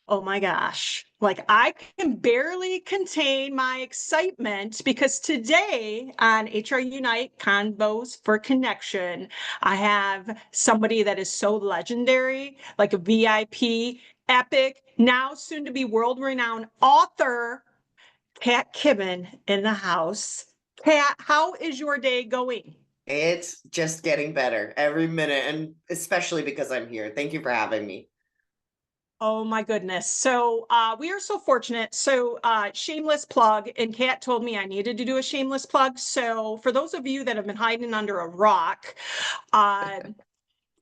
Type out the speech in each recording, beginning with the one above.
Oh my gosh. Like I can barely contain my excitement because today on HRUnite Convos for Connection, I have somebody that is so legendary, like a VIP, epic, now soon to be world renowned author, Kat Kibben in the house. Kat, how is your day going? It's just getting better every minute, and especially because I'm here. Thank you for having me. Oh my goodness. So we are so fortunate. So shameless plug, and Kat told me I needed to do a shameless plug. So for those of you that have been hiding under a rock, uh,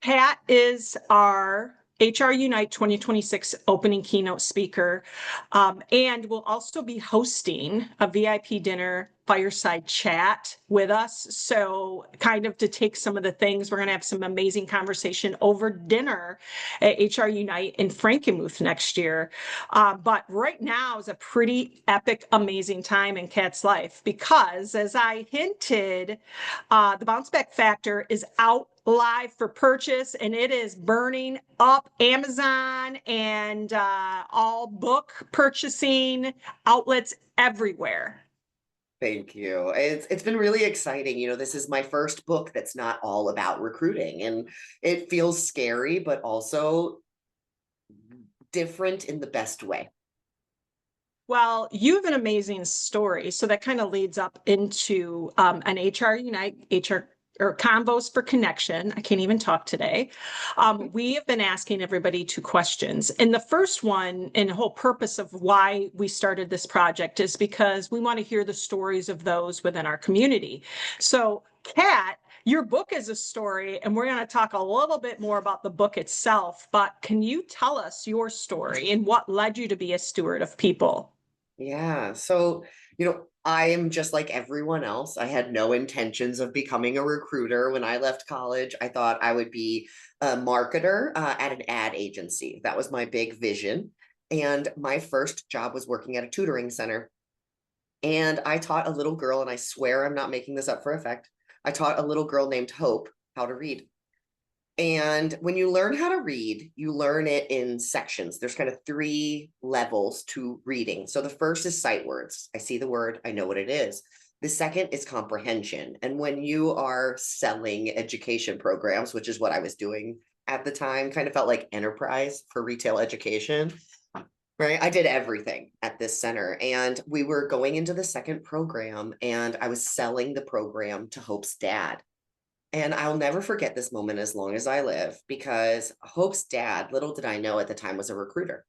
Pat is our HRUnite 2026 opening keynote speaker, and will also be hosting a VIP dinner fireside chat with us. So, kind of to take some of the things, we're going to have some amazing conversation over dinner at HRUnite in Frankenmuth next year. But right now is a pretty epic, amazing time in Kat's life because, as I hinted, the bounce back factor is out live for purchase and it is burning up Amazon and all book purchasing outlets everywhere. Thank you. It's been really exciting. This is my first book that's not all about recruiting, and it feels scary, but also different in the best way. Well, you have an amazing story. So that kind of leads up into an HRUnite, HR or Convos for Connection. I can't even talk today. We have been asking everybody two questions. And the first one, and the whole purpose of why we started this project is because we want to hear the stories of those within our community. So, Kat, your book is a story, and we're going to talk a little bit more about the book itself. But can you tell us your story and what led you to be a steward of people? Yeah. So, I am just like everyone else. I had no intentions of becoming a recruiter when I left college. I thought I would be a marketer at an ad agency. That was my big vision. And my first job was working at a tutoring center. And I taught a little girl, and I swear I'm not making this up for effect. I taught a little girl named Hope how to read. And when you learn how to read, you learn it in sections. There's kind of three levels to reading. So the first is sight words. I see the word, I know what it is. The second is comprehension. And when you are selling education programs, which is what I was doing at the time, kind of felt like enterprise for retail education, right? I did everything at this center. And we were going into the second program, and I was selling the program to Hope's dad. And I'll never forget this moment as long as I live, because Hope's dad, little did I know at the time, was a recruiter.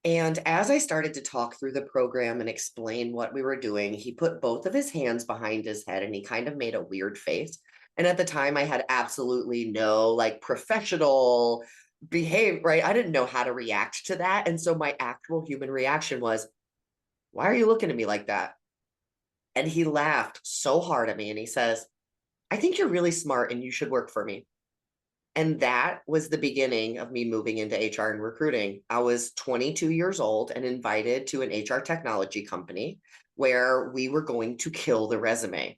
And as I started to talk through the program and explain what we were doing, he put both of his hands behind his head and he kind of made a weird face. And at the time, I had absolutely no like professional behave, right? I didn't know how to react to that. And so my actual human reaction was, "Why are you looking at me like that?" And he laughed so hard at me and he says, "I think you're really smart and you should work for me." And that was the beginning of me moving into HR and recruiting. I was 22 years old and invited to an HR technology company where we were going to kill the resume.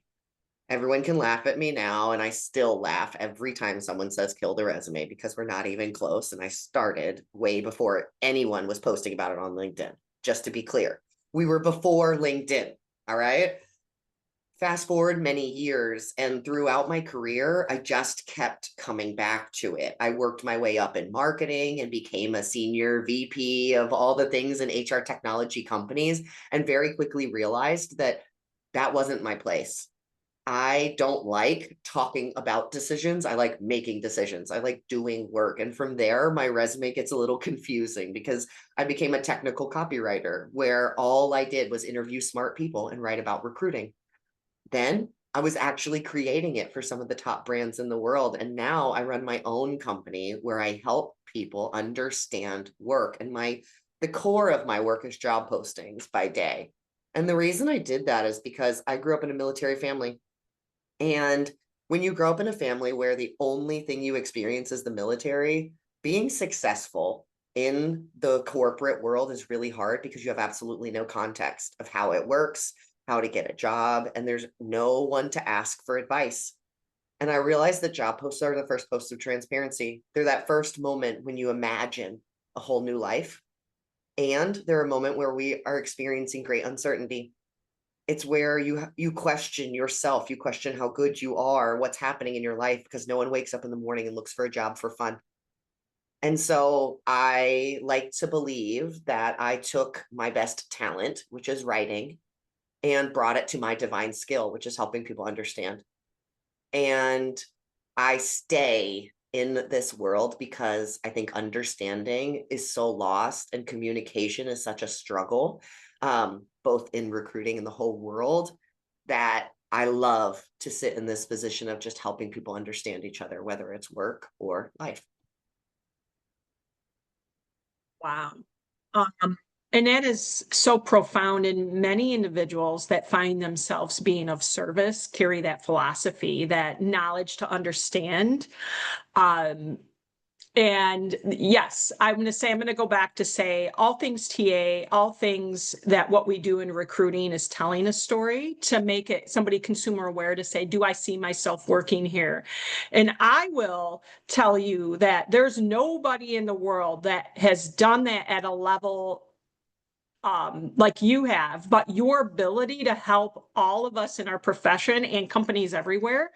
Everyone can laugh at me now, and I still laugh every time someone says kill the resume because we're not even close. And I started way before anyone was posting about it on LinkedIn, just to be clear. We were before LinkedIn. All right. Fast forward many years, and throughout my career, I just kept coming back to it. I worked my way up in marketing and became a senior VP of all the things in HR technology companies, and very quickly realized that that wasn't my place. I don't like talking about decisions. I like making decisions. I like doing work. And from there, my resume gets a little confusing because I became a technical copywriter where all I did was interview smart people and write about recruiting. Then I was actually creating it for some of the top brands in the world. And now I run my own company where I help people understand work. And the core of my work is job postings by day. And the reason I did that is because I grew up in a military family. And when you grow up in a family where the only thing you experience is the military, being successful in the corporate world is really hard because you have absolutely no context of how it works, how to get a job, and there's no one to ask for advice. And I realized that job posts are the first posts of transparency. They're that first moment when you imagine a whole new life. And they're a moment where we are experiencing great uncertainty. It's where you question yourself, you question how good you are, what's happening in your life, because no one wakes up in the morning and looks for a job for fun. And so I like to believe that I took my best talent, which is writing, and brought it to my divine skill, which is helping people understand. And I stay in this world because I think understanding is so lost and communication is such a struggle, both in recruiting and the whole world, that I love to sit in this position of just helping people understand each other, whether it's work or life. Wow. And that is so profound, and many individuals that find themselves being of service carry that philosophy, that knowledge to understand. Um, and yes, I'm going to go back to say all things TA, all things that what we do in recruiting is telling a story to make it somebody consumer aware to say, do I see myself working here? And I will tell you that there's nobody in the world that has done that at a level like you have, but your ability to help all of us in our profession and companies everywhere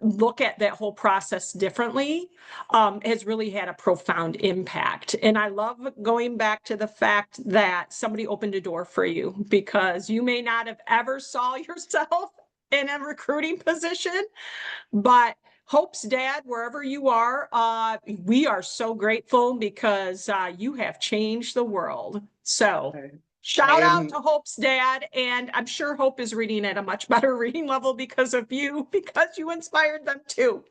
look at that whole process differently has really had a profound impact. And I love going back to the fact that somebody opened a door for you, because you may not have ever saw yourself in a recruiting position, but Hope's dad, wherever you are, we are so grateful because you have changed the world. So I shout out to am Hope's dad. And I'm sure Hope is reading at a much better reading level because of you, because you inspired them too.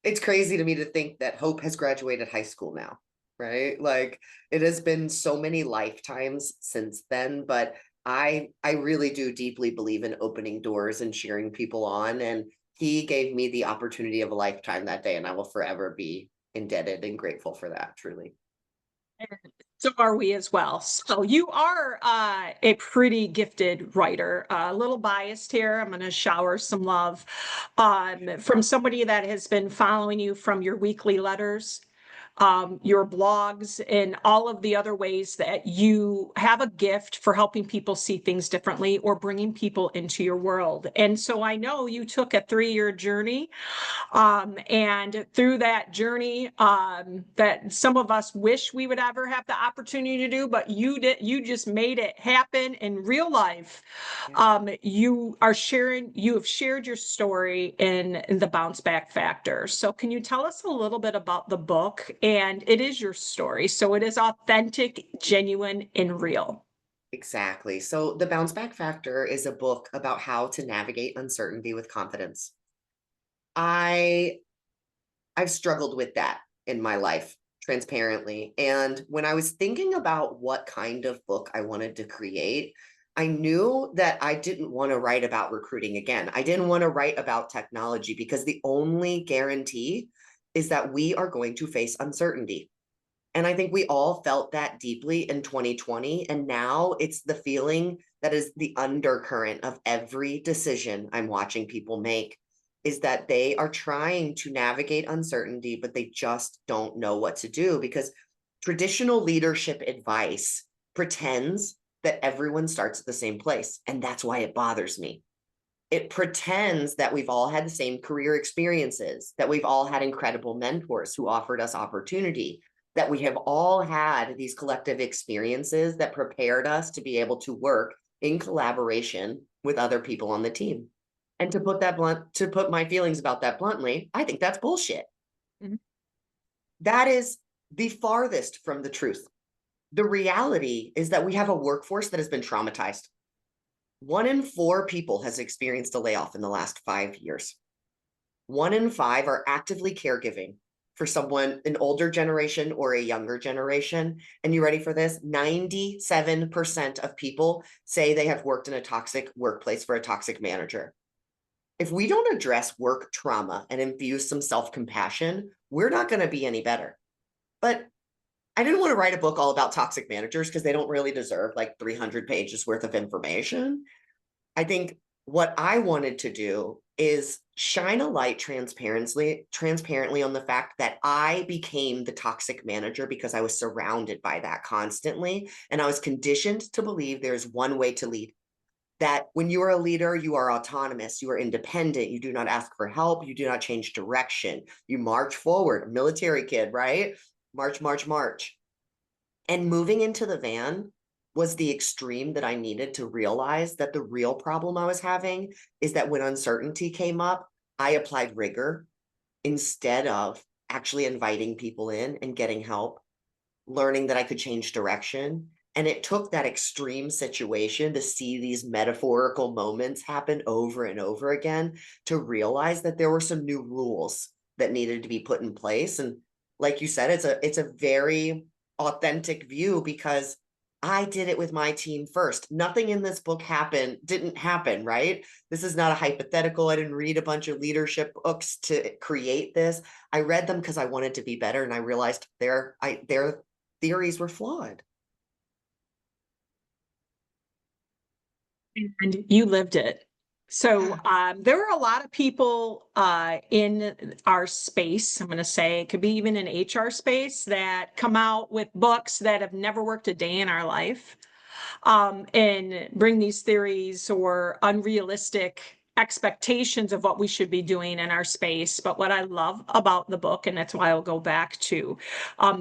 It's crazy to me to think that Hope has graduated high school now, right? Like it has been so many lifetimes since then, but I really do deeply believe in opening doors and cheering people on, and he gave me the opportunity of a lifetime that day, and I will forever be indebted and grateful for that, truly. So are we as well. So you are a pretty gifted writer. A little biased here. I'm going to shower some love from somebody that has been following you from your weekly letters, your blogs, and all of the other ways that you have a gift for helping people see things differently or bringing people into your world. And so I know you took a 3-year journey, and through that journey, that some of us wish we would ever have the opportunity to do, but you just made it happen in real life. Yeah. You have shared your story in the Bounce Back Factor. So can you tell us a little bit about the book? And it is your story, so it is authentic, genuine, and real. Exactly. So the Bounce Back Factor is a book about how to navigate uncertainty with confidence. I I've struggled with that in my life, transparently. And when I was thinking about what kind of book I wanted to create, I knew that I didn't want to write about recruiting again. I didn't want to write about technology because the only guarantee is that we are going to face uncertainty. And I think we all felt that deeply in 2020. And now it's the feeling that is the undercurrent of every decision I'm watching people make, is that they are trying to navigate uncertainty, but they just don't know what to do because traditional leadership advice pretends that everyone starts at the same place. And that's why it bothers me. It pretends that we've all had the same career experiences, that we've all had incredible mentors who offered us opportunity, that we have all had these collective experiences that prepared us to be able to work in collaboration with other people on the team. And to put my feelings about that bluntly, I think that's bullshit. Mhm. That is the farthest from the truth. The reality is that we have a workforce that has been traumatized. 1 in 4 people has experienced a layoff in the last 5 years. 1 in 5 are actively caregiving for someone, an older generation or a younger generation. And you ready for this? 97% of people say they have worked in a toxic workplace for a toxic manager. If we don't address work trauma and infuse some self-compassion, we're not going to be any better. But I didn't want to write a book all about toxic managers because they don't really deserve like 300 pages worth of information. I think what I wanted to do is shine a light transparently on the fact that I became the toxic manager because I was surrounded by that constantly. And I was conditioned to believe there's one way to lead. That when you are a leader, you are autonomous, you are independent, you do not ask for help, you do not change direction, you march forward, military kid, right? March, march, march. And moving into the van was the extreme that I needed to realize that the real problem I was having is that when uncertainty came up, I applied rigor instead of actually inviting people in and getting help, learning that I could change direction. And it took that extreme situation to see these metaphorical moments happen over and over again to realize that there were some new rules that needed to be put in place. And like you said, it's a very authentic view because I did it with my team first. Nothing in this book didn't happen, right? This is not a hypothetical. I didn't read a bunch of leadership books to create this. I read them because I wanted to be better, and I realized their theories were flawed. And you lived it. So Yeah. there are a lot of people in our space, I'm going to say, it could be even in HR space, that come out with books that have never worked a day in our life, and bring these theories or unrealistic expectations of what we should be doing in our space. But what I love about the book, and that's why I'll go back to,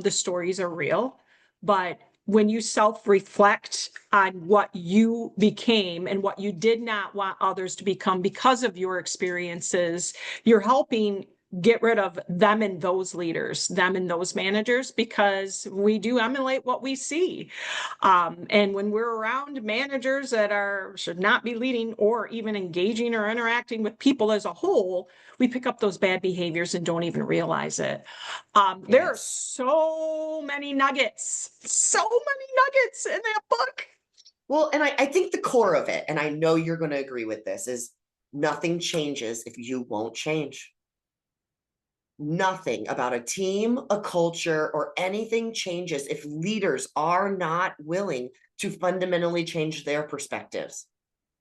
the stories are real, but when you self-reflect on what you became and what you did not want others to become because of your experiences, you're helping get rid of them and those leaders, them and those managers, because we do emulate what we see. And when we're around managers that should not be leading or even engaging or interacting with people as a whole, we pick up those bad behaviors and don't even realize it. There are Yes. so many nuggets in that book. Well, and I think the core of it, and I know you're going to agree with this, is nothing changes if you won't change. Nothing about a team, a culture, or anything changes if leaders are not willing to fundamentally change their perspectives.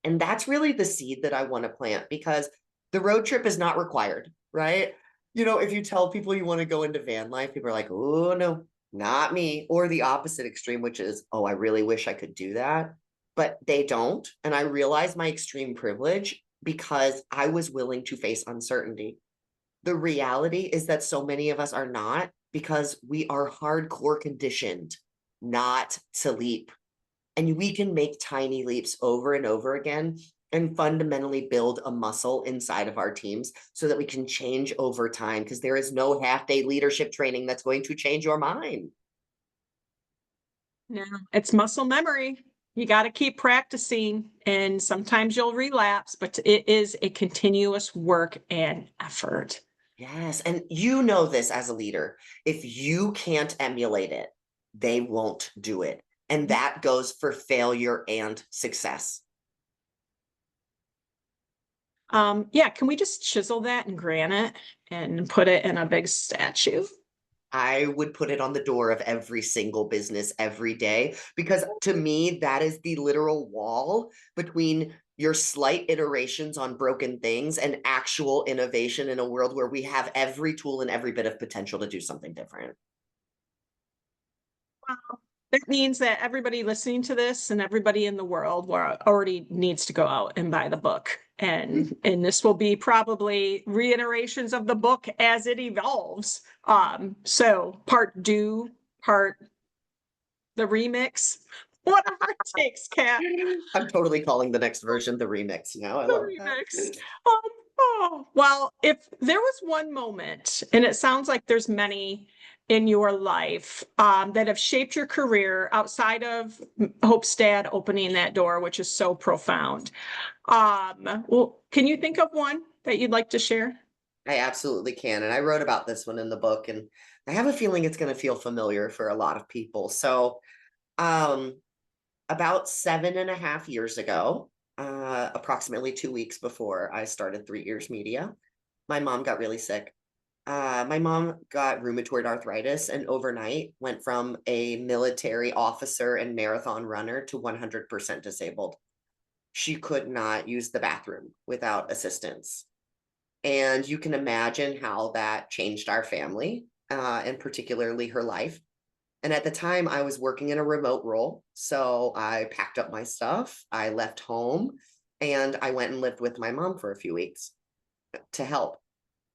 And that's really the seed that I want to plant because the road trip is not required, right? If you tell people you want to go into van life, people are like, oh, no, not me. Or the opposite extreme, which is, oh, I really wish I could do that. But they don't. And I realize my extreme privilege because I was willing to face uncertainty. The reality is that so many of us are not because we are hardcore conditioned not to leap. And we can make tiny leaps over and over again and fundamentally build a muscle inside of our teams so that we can change over time because there is no half-day leadership training that's going to change your mind. No, it's muscle memory. You got to keep practicing, and sometimes you'll relapse, but it is a continuous work and effort. Yes. And you know this as a leader. If you can't emulate it, they won't do it. And that goes for failure and success. Yeah, can we just chisel that in granite and put it in a big statue? I would put it on the door of every single business every day because to me, that is the literal wall between your slight iterations on broken things and actual innovation in a world where we have every tool and every bit of potential to do something different. That means that everybody listening to this and everybody in the world already needs to go out and buy the book. And this will be probably reiterations of the book as it evolves. So part do, part the remix, whatever it takes, Kat. I'm totally calling the next version the remix. I The love that. remix. Well, if there was one moment, and it sounds like there's many in your life that have shaped your career outside of Hope's dad opening that door, which is so profound. Well, can you think of one that you'd like to share? I absolutely can. And I wrote about this one in the book, and I have a feeling it's going to feel familiar for a lot of people. So, um, about 7.5 years ago, approximately 2 weeks before I started 3 Years Media, my mom got really sick. My mom got rheumatoid arthritis and overnight went from a military officer and marathon runner to 100% disabled. she could not use the bathroom without assistance. And you can imagine how that changed our family, and particularly her life. And at the time, I was working in a remote role. So I packed up my stuff, I left home, and I went and lived with my mom for a few weeks to help.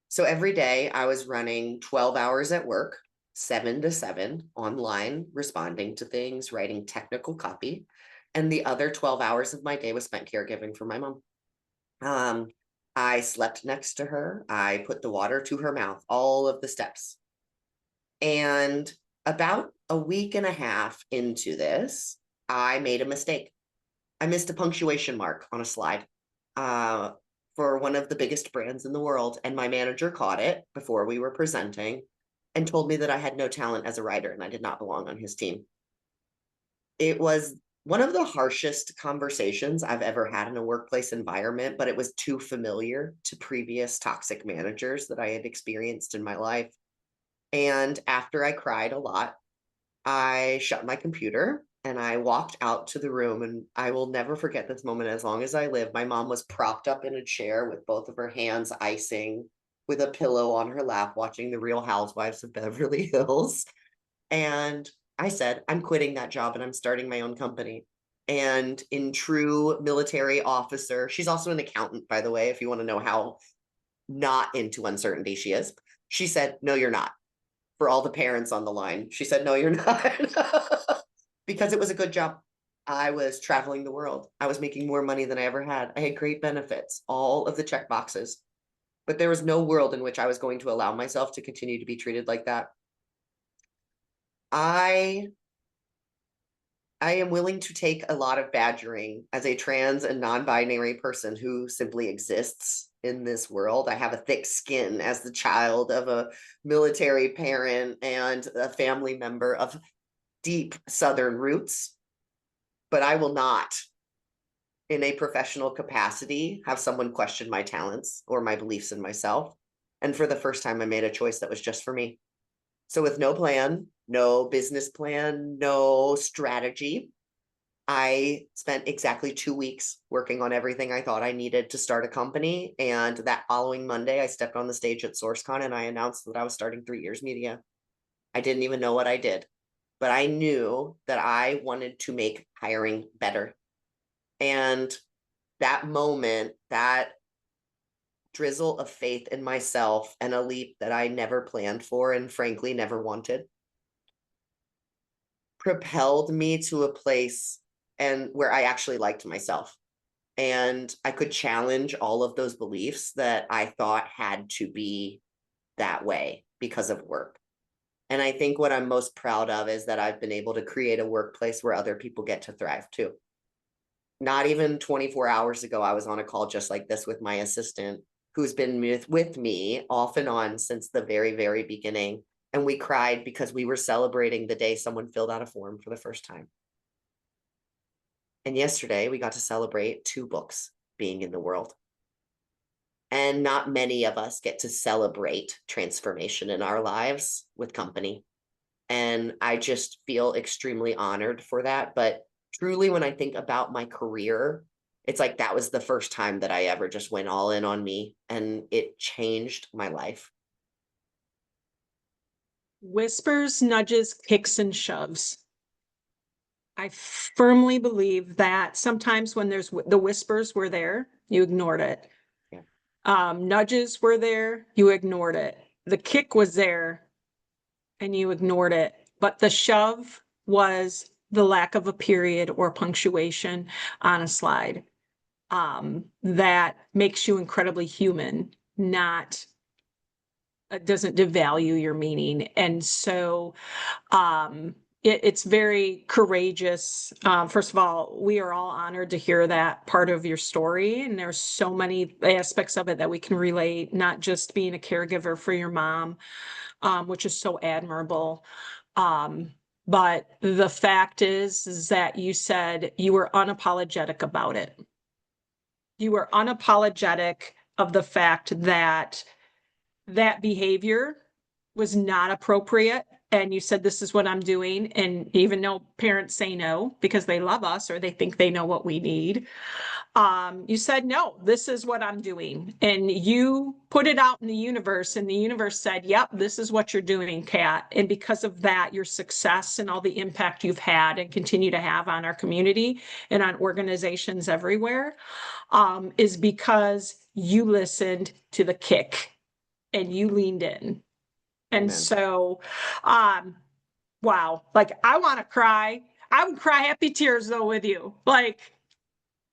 So every day I was running 12 hours at work, 7 to 7 online, responding to things, writing technical copy. And the other 12 hours of my day was spent caregiving for my mom. Um, I slept next to her. I put the water to her mouth, all of the steps. And about a week and a half into this, I made a mistake. I missed a punctuation mark on a slide uh, for one of the biggest brands in the world. And my manager caught it before we were presenting and told me that I had no talent as a writer and I did not belong on his team. It was one of the harshest conversations I've ever had in a workplace environment, but it was too familiar to previous toxic managers that I had experienced in my life. And after I cried a lot, I shut my computer and I walked out to the room. And I will never forget this moment as long as I live. My mom was propped up in a chair with both of her hands icing, with a pillow on her lap, watching The Real Housewives of Beverly Hills. And I said, I'm quitting that job and I'm starting my own company. And in true military officer, she's also an accountant, by the way, if you want to know how not into uncertainty she is. She said, no, you're not. For all the parents on the line, she said, no, you're not. Because it was a good job. I was traveling the world. I was making more money than I ever had. I had great benefits, all of the check boxes. But there was no world in which I was going to allow myself to continue to be treated like that. I I am willing to take a lot of badgering as a trans and non-binary person who simply exists in this world. I have a thick skin as the child of a military parent and a family member of deep Southern roots, but I will not, in a professional capacity, have someone question my talents or my beliefs in myself. And for the first time, I made a choice that was just for me. So, with no plan, no business plan, no strategy, I spent exactly 2 weeks working on everything I thought I needed to start a company. And that following Monday, I stepped on the stage at SourceCon and I announced that I was starting 3 Years Media. I didn't even know what I did, but I knew that I wanted to make hiring better. And that moment, that drizzle of faith in myself and a leap that I never planned for and frankly never wanted, propelled me to a place and where I actually liked myself. And I could challenge all of those beliefs that I thought had to be that way because of work. And I think what I'm most proud of is that I've been able to create a workplace where other people get to thrive too. Not even 24 hours ago, I was on a call just like this with my assistant, who's been with me off and on since the very, very beginning. And we cried because we were celebrating the day someone filled out a form for the first time. And yesterday, we got to celebrate 2 books being in the world. And not many of us get to celebrate transformation in our lives with company. And I just feel extremely honored for that. But truly, when I think about my career, it's like that was the first time that I ever just went all in on me and it changed my life. Whispers, nudges, kicks, and shoves. I firmly believe that sometimes when there's the whispers were there, you ignored it. Yeah. Nudges were there, you ignored it. The kick was there and you ignored it. But the shove was the lack of a period or punctuation on a slide. That makes you incredibly human, not doesn't devalue your meaning. And so it's very courageous. First of all, we are all honored to hear that part of your story. And there's so many aspects of it that we can relate, not just being a caregiver for your mom, which is so admirable. But the fact is that you said you were unapologetic about it. You were unapologetic of the fact that that behavior was not appropriate. And you said, this is what I'm doing. And even though parents say no because they love us or they think they know what we need, You said, no, this is what I'm doing. And you put it out in the universe, and the universe said, yep, this is what you're doing, Kat. And because of that, your success and all the impact you've had and continue to have on our community and on organizations everywhere, is because you listened to the kick and you leaned in. And Amen. so, wow, like I want to cry. I would cry happy tears though with you. Like,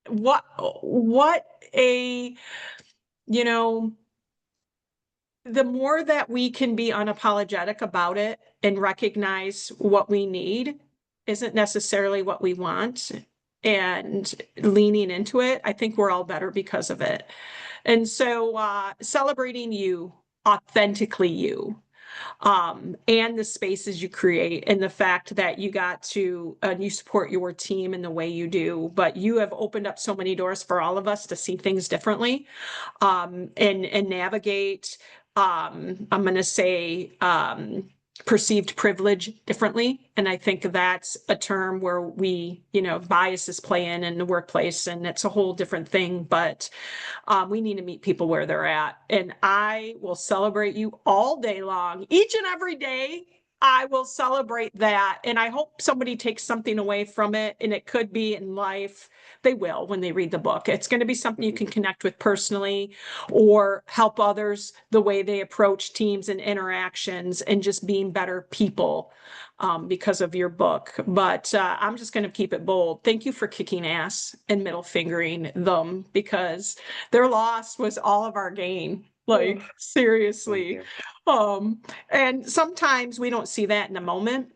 what a, you know, the more that we can be unapologetic about it and recognize what we need isn't necessarily what we want, and leaning into it, I think we're all better because of it. And so celebrating you, authentically you, and the spaces you create, and the fact that you got to you support your team in the way you do, but you have opened up so many doors for all of us to see things differently, and navigate, I'm going to say, perceived privilege differently. And I think that's a term where we, biases play in the workplace, and it's a whole different thing, but we need to meet people where they're at. And I will celebrate you all day long, each and every day. I will celebrate that. And I hope somebody takes something away from it. And it could be in life. They will when they read the book. It's going to be something you can connect with personally, or help others the way they approach teams and interactions, and just being better people, because of your book. But I'm just going to keep it bold. Thank you for kicking ass and middle fingering them, because their loss was all of our gain. Like, seriously. And sometimes we don't see that in the moment,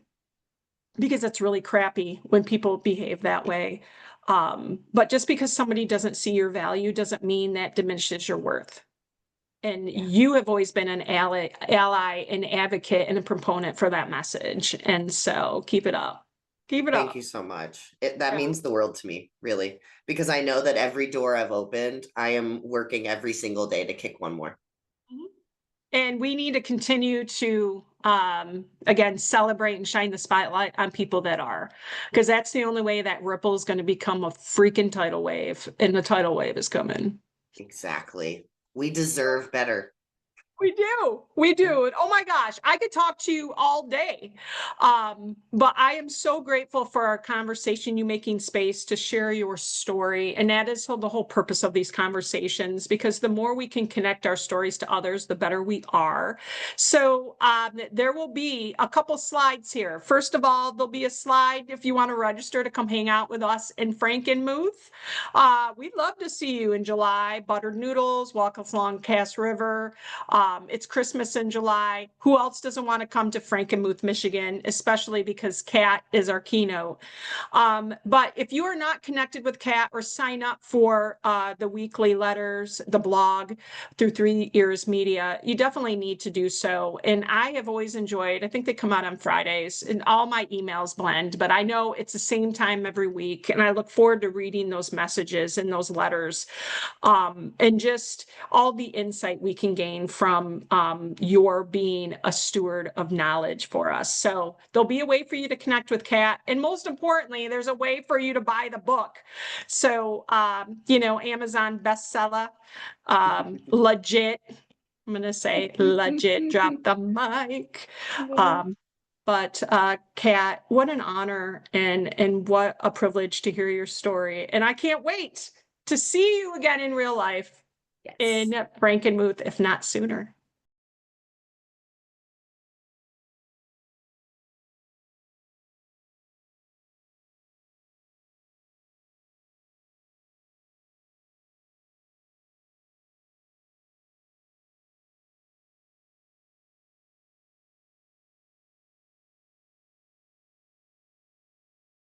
because it's really crappy when people behave that way. But just because somebody doesn't see your value doesn't mean that diminishes your worth. And you have always been an ally, an advocate, and a proponent for that message. And so keep it up. Keep it Thank up. you so much. That Yeah. means the world to me, really, because I know that every door I've opened, I am working every single day to kick one more. Mhm. And we need to continue to, again, celebrate and shine the spotlight on people that are, because that's the only way that ripple is going to become a freaking tidal wave, and the tidal wave is coming. Exactly. We deserve better. We do. We do. And oh my gosh, I could talk to you all day. But I am so grateful for our conversation, you making space to share your story. And that is the whole purpose of these conversations, because the more we can connect our stories to others, the better we are. So there will be a couple slides here. First of all, there'll be a slide if you want to register to come hang out with us in Frankenmuth. We'd love to see you in July. Buttered noodles, walk along Cass River. It's Christmas in July. Who else doesn't want to come to Frankenmuth, Michigan, especially because Kat is our keynote. But if you are not connected with Kat, or sign up for the weekly letters, the blog through 3 Ears Media, you definitely need to do so. And I have always enjoyed, I think they come out on Fridays, and all my emails blend, but I know it's the same time every week. And I look forward to reading those messages and those letters, and just all the insight we can gain from your being a steward of knowledge for us. So there'll be a way for you to connect with Kat. And most importantly, there's a way for you to buy the book. So, Amazon bestseller, legit. I'm going to say legit, drop the mic. But Kat, what an honor, and what a privilege to hear your story. And I can't wait to see you again in real life, Yes. in Frankenmuth, if not sooner.